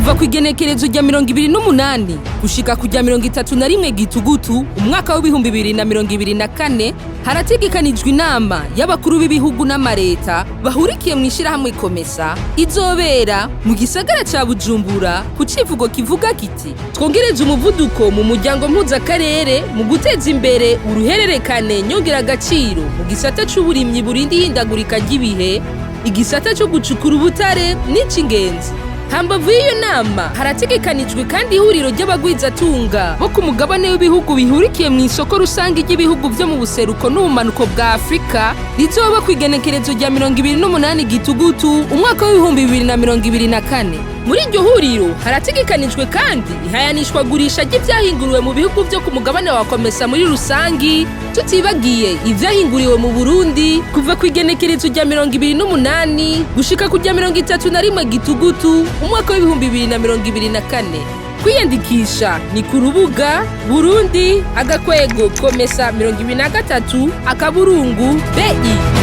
kuva ku igenekerezo rya 28 gushika ku rya 31 Gitugutu umwaka w'ibihumbi 2024 harategekanijwe inama y'abakuru b'ibihugu n'amareta bahurikiye mu ishirahamwe Komesa izobera mu gisagara ca Bujumbura ku civugo kivuga kiti twongereze umuvuduko mu muryango mpuzakarere mu guteza imbere uruhererekane nyongera agaciro mu gisata c'uburimyi burindi hindagurika ry'ibihe, igisata cyo gucukura ubutare n'ic'ingenzi. Hambavu y'iyo nama harategekanijwe kandi ihuriro ry'abagwizatunga bo ku mugabane w'ibihugu bihurikiye mu isoko rusange ry'ibihugu vyo mu buseruko n'ubumanuko bwa Afrika rizoba ku igenekerezo rya 28 Gitugutu umwaka w'ibihumbi 2024. Muri iryo huriro harategekanijwe kandi ihayanishwa gurisha ry'ivyahinguruwe mu bihugu vyo ku mugabane wa Komesa muri rusangi, tutibagiye ivyahinguriwe mu Burundi kuva ku igenekerezo rya 28 gushika ku rya 31 Gitugutu umwaka w'ibihumbi 2024. Kwiyandikisha ni ku rubuga Burundi _ Komesa 2023 _ BI.